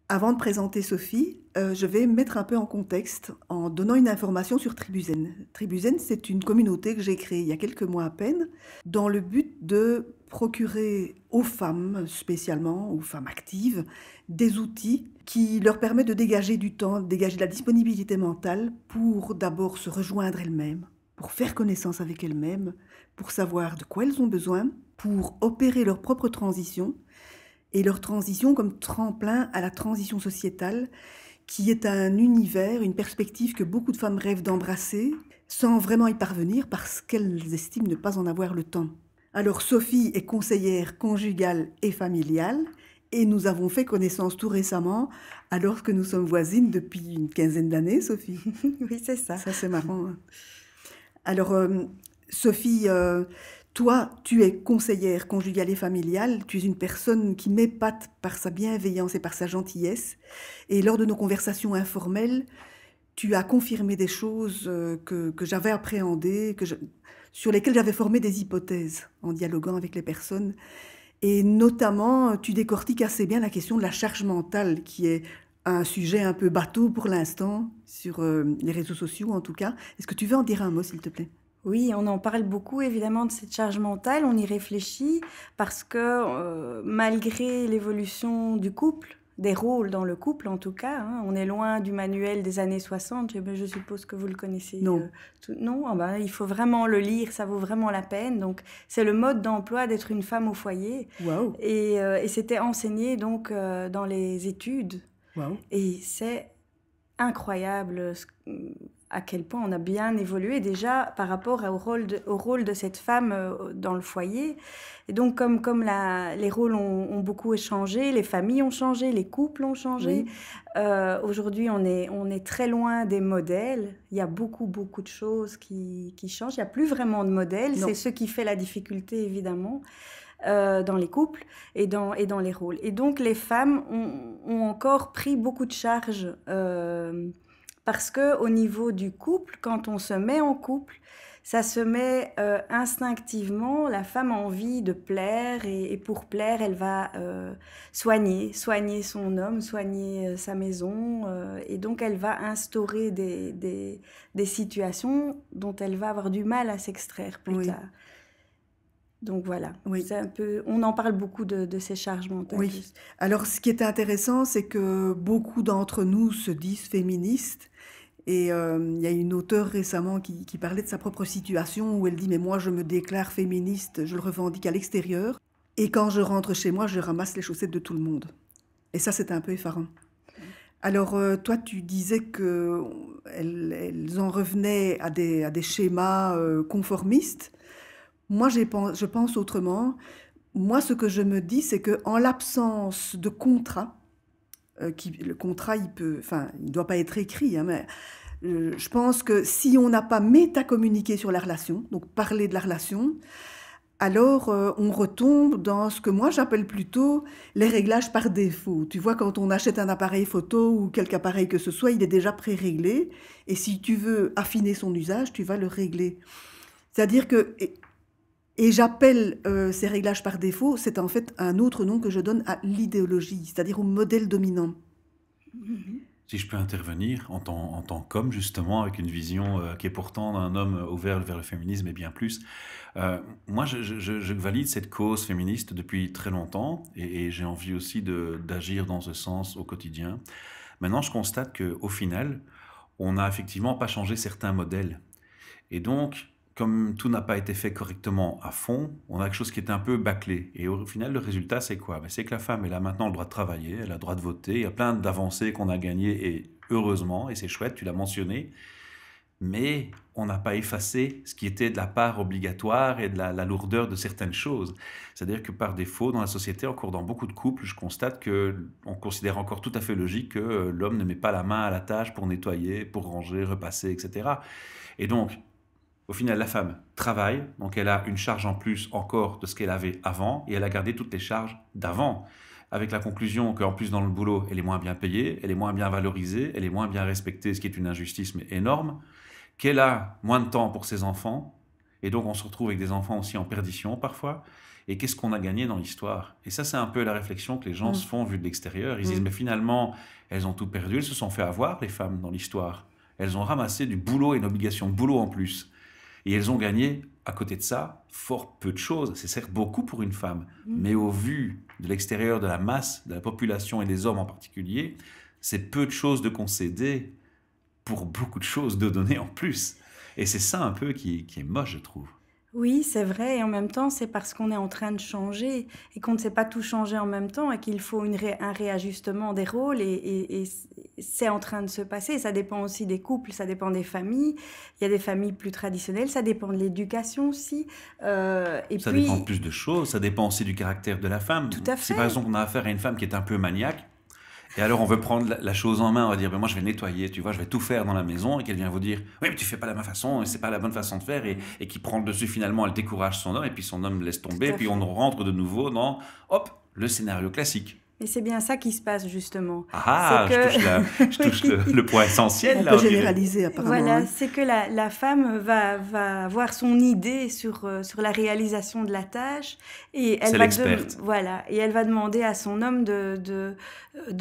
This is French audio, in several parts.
Avant de présenter Sophie, je vais mettre un peu en contexte en donnant une information sur Tribuzen. Tribuzen, c'est une communauté que j'ai créée il y a quelques mois à peine, dans le but de procurer aux femmes, spécialement aux femmes actives, des outils qui leur permettent de dégager du temps, de dégager de la disponibilité mentale pour d'abord se rejoindre elles-mêmes, pour faire connaissance avec elles-mêmes, pour savoir de quoi elles ont besoin, pour opérer leur propre transition et leur transition comme tremplin à la transition sociétale, qui est un univers, une perspective que beaucoup de femmes rêvent d'embrasser, sans vraiment y parvenir parce qu'elles estiment ne pas en avoir le temps. Alors Sophie est conseillère conjugale et familiale, et nous avons fait connaissance tout récemment, alors que nous sommes voisines depuis une quinzaine d'années, Sophie. Oui, c'est ça. Ça, c'est marrant, hein. Alors, Sophie, toi, tu es conseillère conjugale et familiale. Tu es une personne qui m'épate par sa bienveillance et par sa gentillesse. Et lors de nos conversations informelles, tu as confirmé des choses que j'avais appréhendées, sur lesquelles j'avais formé des hypothèses en dialoguant avec les personnes. Et notamment, tu décortiques assez bien la question de la charge mentale, qui est un sujet un peu bateau pour l'instant, sur les réseaux sociaux en tout cas. Est-ce que tu veux en dire un mot, s'il te plaît? Oui, on en parle beaucoup évidemment de cette charge mentale, on y réfléchit parce que malgré l'évolution du couple, des rôles dans le couple en tout cas, hein, on est loin du manuel des années 60, je suppose que vous le connaissez. Non. Non, ah ben, il faut vraiment le lire, ça vaut vraiment la peine. Donc c'est le mode d'emploi d'être une femme au foyer Waouh. et c'était enseigné donc dans les études Waouh. et c'est incroyable à quel point on a bien évolué déjà par rapport au rôle de cette femme dans le foyer. Et donc, les rôles ont beaucoup changé, les familles ont changé, les couples ont changé. Oui. Aujourd'hui, on est très loin des modèles. Il y a beaucoup, beaucoup de choses qui changent. Il n'y a plus vraiment de modèles. Non. C'est ce qui fait la difficulté, évidemment. Dans les couples et dans les rôles. Et donc les femmes ont encore pris beaucoup de charges parce qu'au niveau du couple, quand on se met en couple, ça se met instinctivement, la femme a envie de plaire et pour plaire, elle va soigner son homme, soigner sa maison et donc elle va instaurer des situations dont elle va avoir du mal à s'extraire plus Oui. tard. Donc voilà, Oui. c'est un peu, on en parle beaucoup de ces charges mentales. Oui. Alors, ce qui est intéressant, c'est que beaucoup d'entre nous se disent féministes. Et il y a une auteure récemment qui parlait de sa propre situation où elle dit « Mais moi, je me déclare féministe, je le revendique à l'extérieur. Et quand je rentre chez moi, je ramasse les chaussettes de tout le monde. » Et ça, c'est un peu effarant. Alors, toi, tu disais qu'elles en revenaient à des schémas conformistes. Moi, je pense autrement. Moi, ce que je me dis, c'est qu'en l'absence de contrat, le contrat, il ne doit pas être écrit, hein, mais je pense que si on n'a pas métacommuniqué sur la relation, donc parler de la relation, alors on retombe dans ce que moi j'appelle plutôt les réglages par défaut. Tu vois, quand on achète un appareil photo ou quelque appareil que ce soit, il est déjà pré-réglé. Et si tu veux affiner son usage, tu vas le régler. C'est-à-dire que... Et j'appelle ces réglages par défaut, c'est en fait un autre nom que je donne à l'idéologie, c'est-à-dire au modèle dominant. Si je peux intervenir en tant qu'homme, justement, avec une vision qui est pourtant d'un homme ouvert vers le féminisme et bien plus, moi, je valide cette cause féministe depuis très longtemps et j'ai envie aussi d'agir dans ce sens au quotidien. Maintenant, je constate qu'au final, on n'a effectivement pas changé certains modèles. Et donc, comme tout n'a pas été fait correctement à fond, on a quelque chose qui est un peu bâclé. Et au final, le résultat, c'est quoi? C'est que la femme, elle a maintenant le droit de travailler, elle a le droit de voter, il y a plein d'avancées qu'on a gagnées, et heureusement, et c'est chouette, tu l'as mentionné, mais on n'a pas effacé ce qui était de la part obligatoire et de la lourdeur de certaines choses. C'est-à-dire que par défaut, dans la société, encore dans beaucoup de couples, je constate qu'on considère encore tout à fait logique que l'homme ne met pas la main à la tâche pour nettoyer, pour ranger, repasser, etc. Et donc, au final, la femme travaille, donc elle a une charge en plus encore de ce qu'elle avait avant, et elle a gardé toutes les charges d'avant, avec la conclusion qu'en plus dans le boulot, elle est moins bien payée, elle est moins bien valorisée, elle est moins bien respectée, ce qui est une injustice mais énorme, qu'elle a moins de temps pour ses enfants, et donc on se retrouve avec des enfants aussi en perdition parfois, et qu'est-ce qu'on a gagné dans l'histoire. Et ça, c'est un peu la réflexion que les gens Mm. se font vu de l'extérieur. Ils se disent, Mm. mais finalement, elles ont tout perdu, elles se sont fait avoir, les femmes, dans l'histoire. Elles ont ramassé du boulot et une obligation de boulot en plus. Et elles ont gagné, à côté de ça, fort peu de choses. C'est certes beaucoup pour une femme, mais au vu de l'extérieur de la masse, de la population et des hommes en particulier, c'est peu de choses de concéder pour beaucoup de choses de donner en plus. Et c'est ça un peu qui est moche, je trouve. Oui, c'est vrai, et en même temps, c'est parce qu'on est en train de changer et qu'on ne sait pas tout changer en même temps et qu'il faut un réajustement des rôles et c'est en train de se passer. Ça dépend aussi des couples, ça dépend des familles. Il y a des familles plus traditionnelles, ça dépend de l'éducation aussi. Et Ça puis, dépend de plus de choses, ça dépend aussi du caractère de la femme. tout à Si fait. par exemple on a affaire à une femme qui est un peu maniaque, et alors on veut prendre la chose en main, on va dire, ben moi je vais nettoyer, tu vois, je vais tout faire dans la maison, et qu'elle vient vous dire, oui mais tu fais pas de la même façon, et c'est pas la bonne façon de faire, et qui prend le dessus finalement, elle décourage son homme, et puis son homme laisse tomber, Tout et à puis fait. on rentre de nouveau dans, hop, le scénario classique. Et c'est bien ça qui se passe justement. Ah, C'est je touche le point essentiel On là, peut on dirait. généraliser apparemment. Voilà, Hein. c'est que la femme va avoir son idée sur la réalisation de la tâche et C'est l'experte. voilà, et elle va demander à son homme de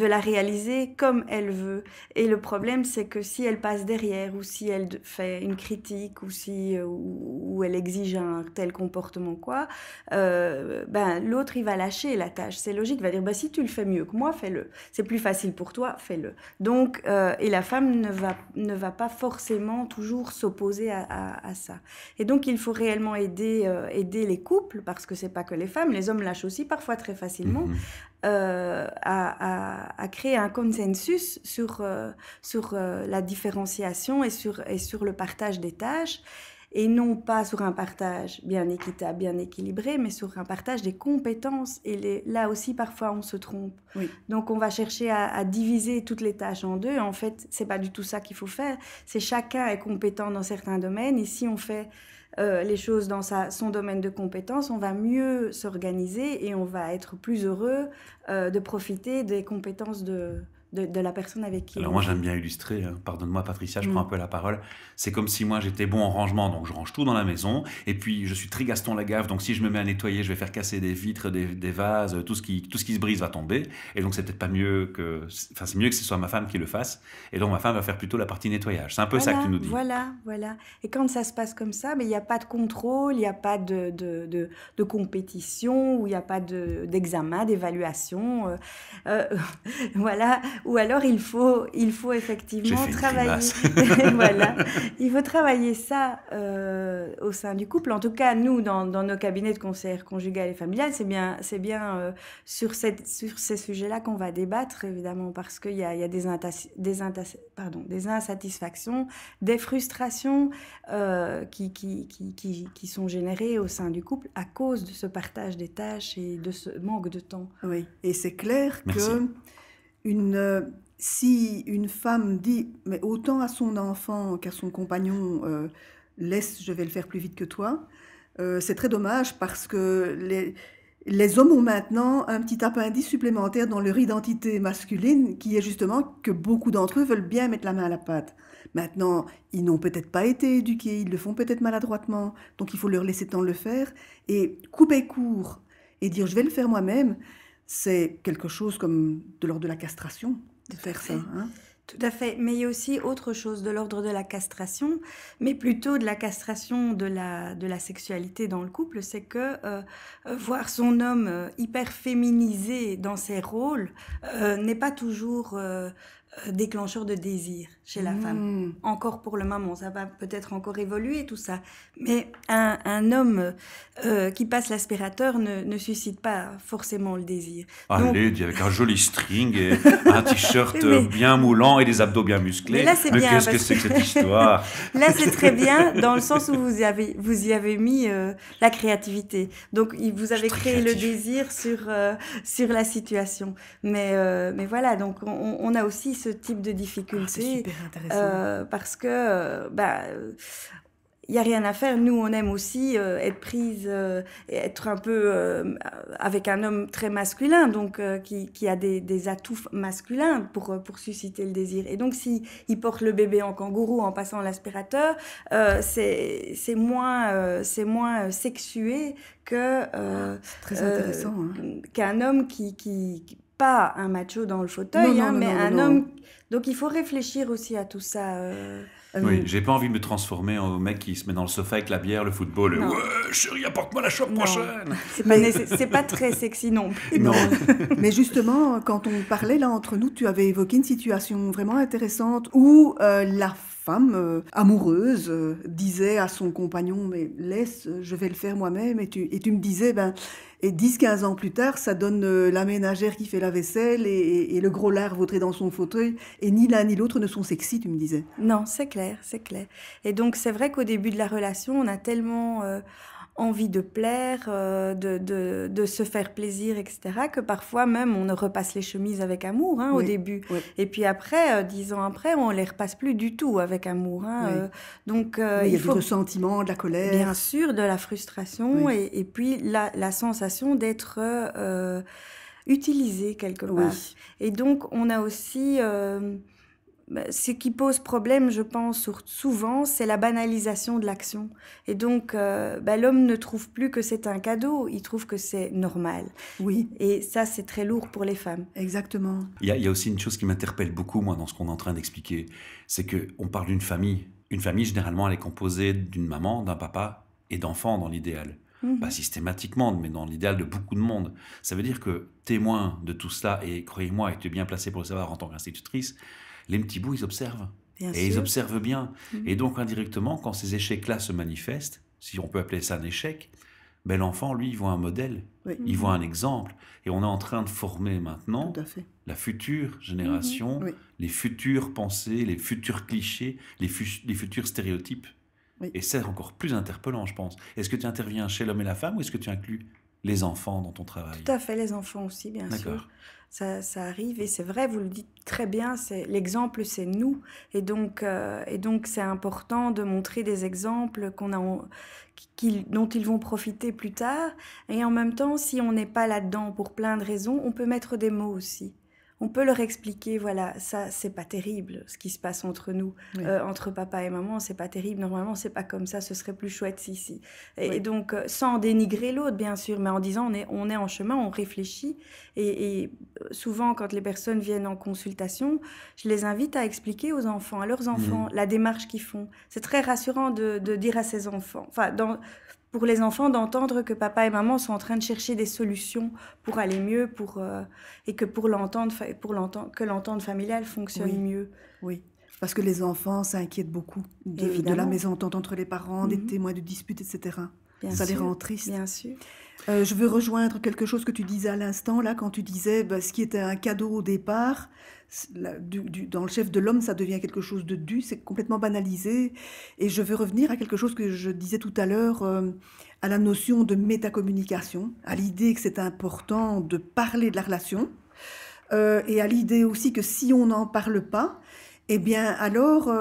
la réaliser comme elle veut. Et le problème, c'est que si elle passe derrière ou si elle fait une critique ou si ou elle exige un tel comportement quoi, ben l'autre il va lâcher la tâche. C'est logique, il va dire bah si tu le fais mieux que moi, fais-le. C'est plus facile pour toi, fais-le. Donc et la femme ne va pas forcément toujours s'opposer à ça. Et donc il faut réellement aider les couples parce que c'est pas que les femmes, les hommes lâchent aussi parfois très facilement. Mhm. À créer un consensus sur la différenciation et sur le partage des tâches, et non pas sur un partage bien équitable, bien équilibré, mais sur un partage des compétences. Et là aussi, parfois, on se trompe. Oui. Donc, on va chercher à diviser toutes les tâches en deux. En fait, c'est pas du tout ça qu'il faut faire. C'est chacun est compétent dans certains domaines. Et si on fait les choses dans son domaine de compétences, on va mieux s'organiser et on va être plus heureux de profiter des compétences de la personne avec qui Alors on moi vit. j'aime bien illustrer, hein. Pardonne-moi Patricia, je prends un peu la parole. C'est comme si moi j'étais bon en rangement, donc je range tout dans la maison, et puis je suis très Gaston Lagaffe, donc si je me mets à nettoyer, je vais faire casser des vitres, des vases, tout ce qui se brise va tomber, et donc c'est peut-être pas mieux que... Enfin c'est mieux que ce soit ma femme qui le fasse, et donc ma femme va faire plutôt la partie nettoyage. C'est un peu ça que tu nous dis. Voilà. Et quand ça se passe comme ça, il n'y a pas de contrôle, il n'y a pas de compétition, ou il n'y a pas d'examen, d'évaluation. Voilà. Ou alors il faut J'ai effectivement fait une travailler. grimace. Voilà. Il faut travailler ça au sein du couple. En tout cas, nous, dans nos cabinets de conseil conjugal et familial, c'est bien sur ces sujets-là qu'on va débattre, évidemment, parce qu'il y a des insatisfactions, des frustrations qui sont générées au sein du couple à cause de ce partage des tâches et de ce manque de temps. Oui, et c'est clair Merci. que si une femme dit, mais autant à son enfant qu'à son compagnon, laisse, je vais le faire plus vite que toi, c'est très dommage parce que les hommes ont maintenant un petit appendice supplémentaire dans leur identité masculine qui est justement que beaucoup d'entre eux veulent bien mettre la main à la pâte. Maintenant, ils n'ont peut-être pas été éduqués, ils le font peut-être maladroitement, donc il faut leur laisser le temps de le faire et couper court et dire je vais le faire moi-même. C'est quelque chose comme de l'ordre de la castration, de faire ça. Hein? Tout à fait, mais il y a aussi autre chose de l'ordre de la castration, mais plutôt de la castration de la sexualité dans le couple, c'est que voir son homme hyper féminisé dans ses rôles n'est pas toujours déclencheur de désir chez la femme. Encore pour le moment, ça va peut-être encore évoluer tout ça, mais un homme qui passe l'aspirateur ne suscite pas forcément le désir. Allez, dis avec un joli string et un t-shirt Mais- bien moulant et des abdos bien musclés. Mais là, c'est bien, qu'est-ce que parce c'est que cette histoire? Là, c'est très bien dans le sens où vous y avez mis la créativité. Donc, vous avez très créé le créatif. désir sur la situation. Mais voilà, donc on a aussi ce type de Ah, c'est difficulté super intéressant. parce que il n'y a rien à faire. Nous, on aime aussi être prise, et être un peu avec un homme très masculin, donc qui a des atouts masculins pour susciter le désir. Et donc, s'il porte le bébé en kangourou en passant l'aspirateur, c'est moins sexué que Très intéressant. qu'un homme qui pas un macho dans le fauteuil, mais un homme. Donc, il faut réfléchir aussi à tout ça. Oui, j'ai pas envie de me transformer en mec qui se met dans le sofa avec la bière, le football. Ouais, chérie, apporte-moi la chope prochaine. C'est pas très sexy non plus. Non. Mais justement, quand on parlait là entre nous, tu avais évoqué une situation vraiment intéressante où la femme amoureuse disait à son compagnon, mais laisse, je vais le faire moi-même. Et tu me disais, et 10-15 ans plus tard, ça donne la ménagère qui fait la vaisselle et le gros lard vautré dans son fauteuil. Et ni l'un ni l'autre ne sont sexy, tu me disais. Non, c'est clair, c'est clair. Et donc, c'est vrai qu'au début de la relation, on a tellement envie de plaire, de se faire plaisir, etc., que parfois même, on repasse les chemises avec amour au début. Oui. Et puis après, 10 ans après, on les repasse plus du tout avec amour. Oui. Donc, il y a du ressentiment, de la colère. Bien sûr, de la frustration et puis la sensation d'être utilisé quelque part. Oui. Et donc, on a aussi... ce qui pose problème, je pense, souvent, c'est la banalisation de l'action. Et donc, l'homme ne trouve plus que c'est un cadeau, il trouve que c'est normal. Oui. Et ça, c'est très lourd pour les femmes. Exactement. Il y a aussi une chose qui m'interpelle beaucoup, moi, dans ce qu'on est en train d'expliquer, c'est qu'on parle d'une famille. Une famille, généralement, elle est composée d'une maman, d'un papa et d'enfants, dans l'idéal. Pas systématiquement, mais dans l'idéal de beaucoup de monde. Ça veut dire que témoin de tout cela, et croyez-moi, et tu es bien placée pour le savoir en tant qu'institutrice, les petits bouts, ils observent. Bien et sûr. ils observent bien. Et donc, indirectement, quand ces échecs-là se manifestent, si on peut appeler ça un échec, l'enfant, lui, il voit un modèle, il voit un exemple. Et on est en train de former maintenant Tout à fait. la future génération, Oui. les futures pensées, les futurs clichés, les futurs stéréotypes. Oui. Et c'est encore plus interpellant, je pense. Est-ce que tu interviens chez l'homme et la femme ou est-ce que tu inclus les enfants dans ton travail? Tout à fait, les enfants aussi, bien sûr. Ça arrive et c'est vrai, vous le dites très bien, l'exemple, c'est nous. Et donc, c'est important de montrer des exemples dont ils vont profiter plus tard. Et en même temps, si on n'est pas là-dedans pour plein de raisons, on peut mettre des mots aussi. On peut leur expliquer, voilà, ça, c'est pas terrible, ce qui se passe entre nous, entre papa et maman, c'est pas terrible, normalement, c'est pas comme ça, ce serait plus chouette si. Et donc, sans dénigrer l'autre, bien sûr, mais en disant, on est en chemin, on réfléchit. Et souvent, quand les personnes viennent en consultation, je les invite à expliquer aux enfants, à leurs enfants, la démarche qu'ils font. C'est très rassurant de dire à ses enfants, pour les enfants, d'entendre que papa et maman sont en train de chercher des solutions pour aller mieux, et que que l'entente familiale fonctionne mieux. Oui, parce que les enfants s'inquiètent beaucoup de la mésentente entre les parents, des témoins de disputes, etc. Ça les rend tristes. Bien sûr. Je veux rejoindre quelque chose que tu disais à l'instant, là, quand tu disais ce qui était un cadeau au départ, dans le chef de l'homme, ça devient quelque chose de dû, c'est complètement banalisé. Et je veux revenir à quelque chose que je disais tout à l'heure, à la notion de métacommunication, à l'idée que c'est important de parler de la relation, et à l'idée aussi que si on n'en parle pas, eh bien alors,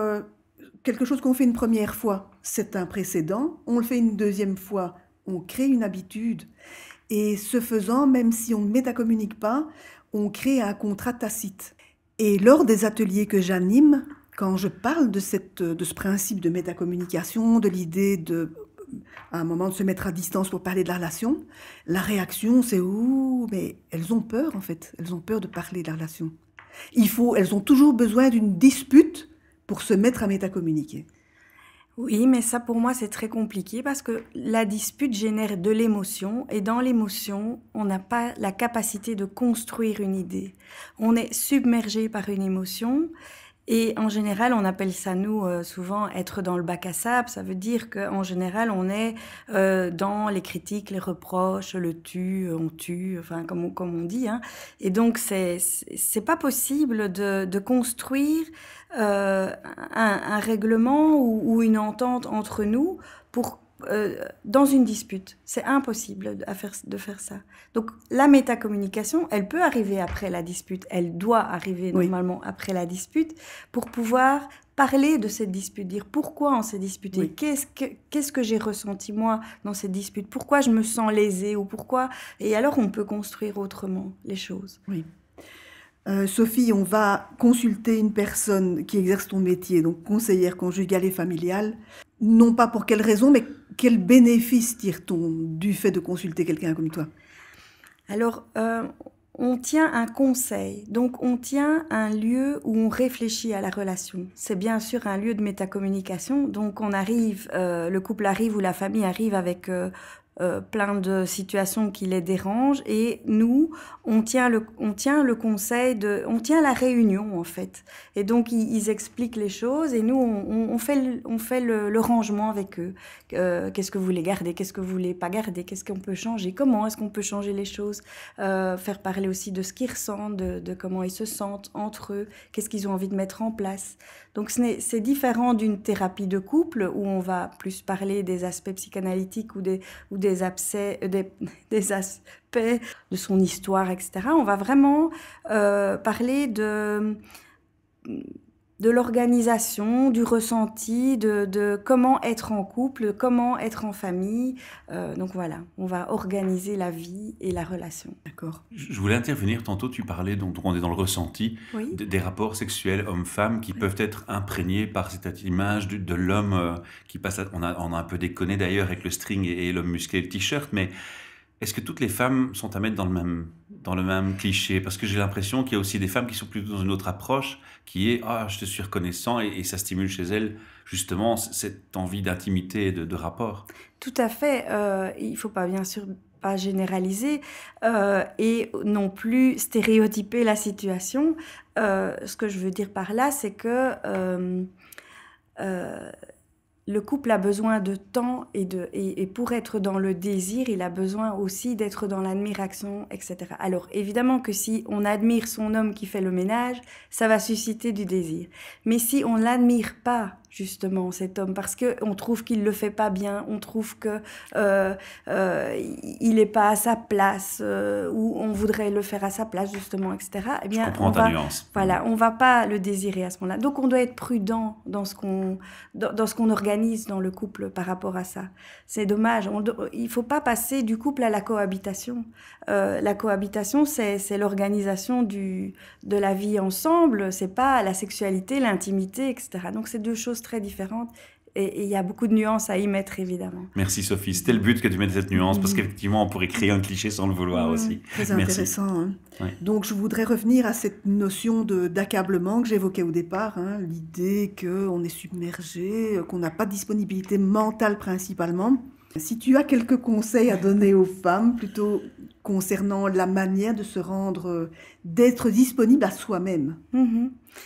quelque chose qu'on fait une première fois, c'est un précédent, on le fait une deuxième fois, on crée une habitude. Et ce faisant, même si on ne métacommunique pas, on crée un contrat tacite. Et lors des ateliers que j'anime, quand je parle de ce principe de métacommunication, de l'idée à un moment de se mettre à distance pour parler de la relation, la réaction c'est « Ouh !» mais elles ont peur en fait, elles ont peur de parler de la relation. Elles ont toujours besoin d'une dispute pour se mettre à métacommuniquer. Oui, mais ça pour moi c'est très compliqué parce que la dispute génère de l'émotion et dans l'émotion, on n'a pas la capacité de construire une idée. On est submergé par une émotion et en général, on appelle ça nous souvent être dans le bac à sable. Ça veut dire qu'en général, on est dans les critiques, les reproches, le on tue, enfin comme on dit. Et donc c'est pas possible de construire un règlement ou une entente entre nous pour dans une dispute. C'est impossible de faire ça. Donc la métacommunication, elle peut arriver après la dispute, elle doit arriver normalement après la dispute pour pouvoir parler de cette dispute, dire pourquoi on s'est disputé, Oui. qu'est-ce que j'ai ressenti moi dans cette dispute, pourquoi je me sens lésée ou pourquoi... Et alors on peut construire autrement les choses. Oui. Sophie, on va consulter une personne qui exerce ton métier, donc conseillère conjugale et familiale. Non pas pour quelle raison, mais quel bénéfice tire-t-on du fait de consulter quelqu'un comme toi? Alors, on tient un conseil, donc on tient un lieu où on réfléchit à la relation. C'est bien sûr un lieu de métacommunication, donc on arrive, le couple arrive ou la famille arrive avec plein de situations qui les dérangent et nous, on tient le conseil, on tient la réunion en fait. Et donc ils expliquent les choses et nous, on fait le rangement avec eux. Qu'est-ce que vous voulez garder, qu'est-ce que vous voulez pas garder, qu'est-ce qu'on peut changer, comment est-ce qu'on peut changer les choses, faire parler aussi de ce qu'ils ressentent, de comment ils se sentent entre eux, qu'est-ce qu'ils ont envie de mettre en place. Donc c'est différent d'une thérapie de couple où on va plus parler des aspects psychanalytiques ou des aspects de son histoire, etc. On va vraiment parler de l'organisation, du ressenti, de comment être en couple, comment être en famille. Donc voilà, on va organiser la vie et la relation. D'accord. Je voulais intervenir, tantôt tu parlais, donc on est dans le ressenti, Oui. des rapports sexuels hommes-femmes qui peuvent être imprégnés par cette image de l'homme qui passe, on a un peu déconné d'ailleurs avec le string et l'homme musclé et le t-shirt, mais est-ce que toutes les femmes sont à mettre dans le même cliché? Parce que j'ai l'impression qu'il y a aussi des femmes qui sont plutôt dans une autre approche, qui est « Ah, je te suis reconnaissant » et ça stimule chez elles justement cette envie d'intimité et de rapport. Tout à fait. Il ne faut pas, bien sûr, pas généraliser et non plus stéréotyper la situation. Ce que je veux dire par là, c'est que le couple a besoin de temps et pour être dans le désir, il a besoin aussi d'être dans l'admiration, etc. Alors, évidemment que si on admire son homme qui fait le ménage, ça va susciter du désir. Mais si on ne l'admire pas, justement, cet homme, parce qu'on trouve qu'il ne le fait pas bien, on trouve qu'il n'est pas à sa place, ou on voudrait le faire à sa place, justement, etc. Eh bien, je comprends ta nuance. Voilà, on ne va pas le désirer à ce moment-là. Donc, on doit être prudent dans ce qu'on organise dans le couple par rapport à ça. C'est dommage. Il ne faut pas passer du couple à la cohabitation. La cohabitation, c'est l'organisation de la vie ensemble, c'est pas la sexualité, l'intimité, etc. Donc, c'est deux choses très différentes et il y a beaucoup de nuances à y mettre, évidemment. Merci Sophie, c'était le but que tu mettes cette nuance, parce qu'effectivement, on pourrait créer un cliché sans le vouloir aussi. Très Merci. intéressant. Hein. Ouais. Donc, je voudrais revenir à cette notion d'accablement que j'évoquais au départ, hein, l'idée qu'on est submergé, qu'on n'a pas de disponibilité mentale principalement. Si tu as quelques conseils à donner aux femmes, plutôt concernant la manière de se rendre, d'être disponible à soi-même,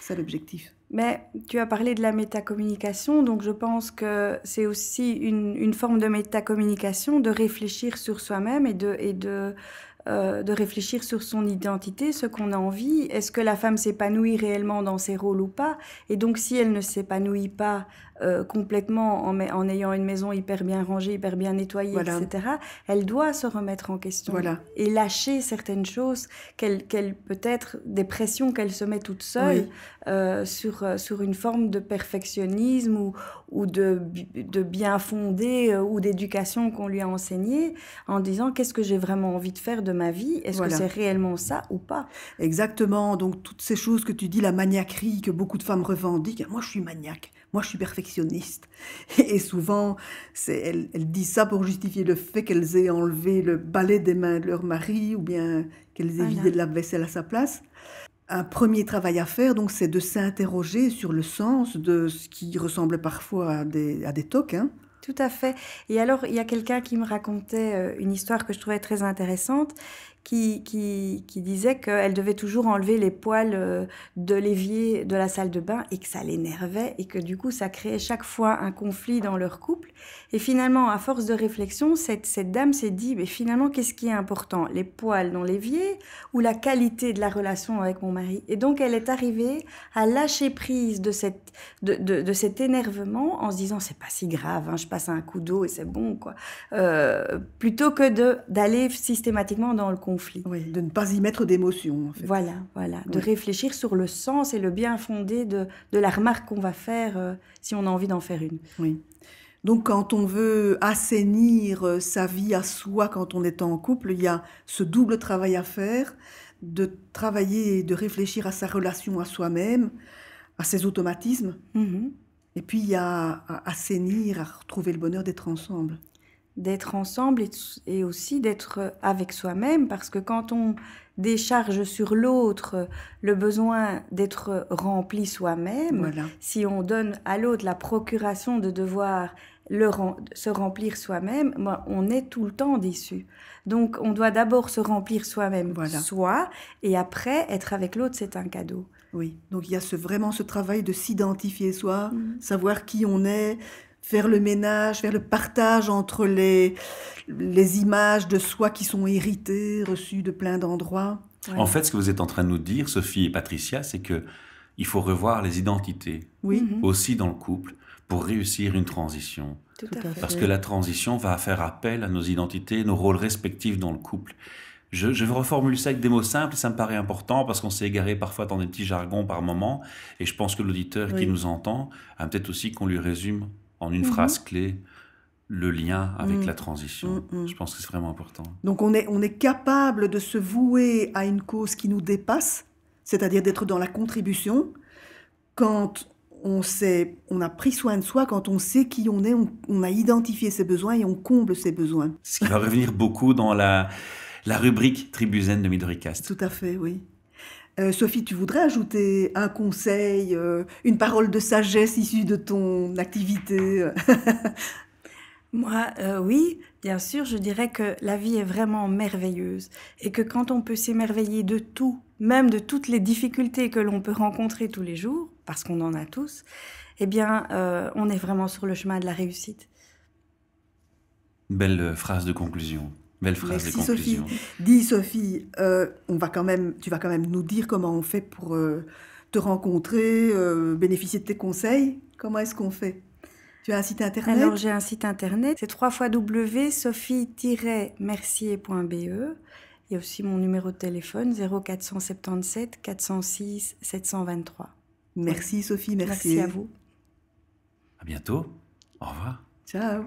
c'est l'objectif. Mais tu as parlé de la métacommunication, donc je pense que c'est aussi une forme de métacommunication, de réfléchir sur soi-même et de réfléchir sur son identité, ce qu'on a envie. Est-ce que la femme s'épanouit réellement dans ses rôles ou pas? Et donc, si elle ne s'épanouit pas complètement en ayant une maison hyper bien rangée, hyper bien nettoyée, Voilà. etc., elle doit se remettre en question Voilà. et lâcher certaines choses, peut-être des pressions qu'elle se met toute seule sur une forme de perfectionnisme ou de bien fondé ou d'éducation qu'on lui a enseigné, en disant qu'est-ce que j'ai vraiment envie de faire de ma vie, est-ce que c'est réellement ça ou pas? Exactement, donc toutes ces choses que tu dis, la maniaquerie que beaucoup de femmes revendiquent, moi je suis maniaque, moi je suis perfectionniste. Et souvent, elles disent ça pour justifier le fait qu'elles aient enlevé le balai des mains de leur mari ou bien qu'elles aient vidé de la vaisselle à sa place. Un premier travail à faire, donc, c'est de s'interroger sur le sens de ce qui ressemble parfois à des tocs, hein. Tout à fait. Et alors, il y a quelqu'un qui me racontait une histoire que je trouvais très intéressante, qui disait qu'elle devait toujours enlever les poils de l'évier de la salle de bain et que ça l'énervait et que du coup ça créait chaque fois un conflit dans leur couple. Et finalement, à force de réflexion, cette dame s'est dit, mais finalement, qu'est-ce qui est important? Les poils dans l'évier ou la qualité de la relation avec mon mari? Et donc, elle est arrivée à lâcher prise de cet énervement en se disant, c'est pas si grave, hein, je passe un coup d'eau et c'est bon, quoi. Plutôt que d'aller systématiquement dans le conflit. Oui, de ne pas y mettre d'émotion, en fait. Voilà, de réfléchir sur le sens et le bien fondé de la remarque qu'on va faire si on a envie d'en faire une. Oui. Donc, quand on veut assainir sa vie à soi quand on est en couple, il y a ce double travail à faire, de travailler et de réfléchir à sa relation à soi-même, à ses automatismes. Et puis, il y a à assainir, à retrouver le bonheur d'être ensemble. D'être ensemble et aussi d'être avec soi-même, parce que quand on décharge sur l'autre le besoin d'être rempli soi-même, Voilà. si on donne à l'autre la procuration de devoir se remplir soi-même, on est tout le temps déçu. Donc on doit d'abord se remplir soi-même, soi, et après être avec l'autre, c'est un cadeau. Oui, donc il y a vraiment ce travail de s'identifier soi, savoir qui on est, faire le ménage, faire le partage entre les images de soi qui sont héritées, reçues de plein d'endroits. En fait, ce que vous êtes en train de nous dire, Sophie et Patricia, c'est qu'il faut revoir les identités aussi dans le couple pour réussir une transition. Tout à fait. Parce que la transition va faire appel à nos identités, nos rôles respectifs dans le couple. Je reformule ça avec des mots simples, ça me paraît important parce qu'on s'est égaré parfois dans des petits jargons par moment, et je pense que l'auditeur qui nous entend a peut-être aussi qu'on lui résume en une phrase clé le lien avec la transition. Je pense que c'est vraiment important. Donc on est capable de se vouer à une cause qui nous dépasse, c'est-à-dire d'être dans la contribution, quand on a pris soin de soi, quand on sait qui on est, on a identifié ses besoins et on comble ses besoins. Ce qui va revenir beaucoup dans la rubrique Tribuzen de Midori Cast. Tout à fait, oui. Sophie, tu voudrais ajouter un conseil, une parole de sagesse issue de ton activité? Moi, oui, bien sûr, je dirais que la vie est vraiment merveilleuse et que quand on peut s'émerveiller de tout, même de toutes les difficultés que l'on peut rencontrer tous les jours, parce qu'on en a tous, eh bien, on est vraiment sur le chemin de la réussite. Belle phrase de conclusion. Belle phrase de conclusion. Sophie. Dis Sophie, tu vas quand même nous dire comment on fait pour te rencontrer, bénéficier de tes conseils. Comment est-ce qu'on fait? Tu as un site internet? Alors j'ai un site internet, c'est www.sophie-mercier.be. Il y a aussi mon numéro de téléphone 0477 406 723. Merci Sophie, merci. Merci à vous. À bientôt. Au revoir. Ciao.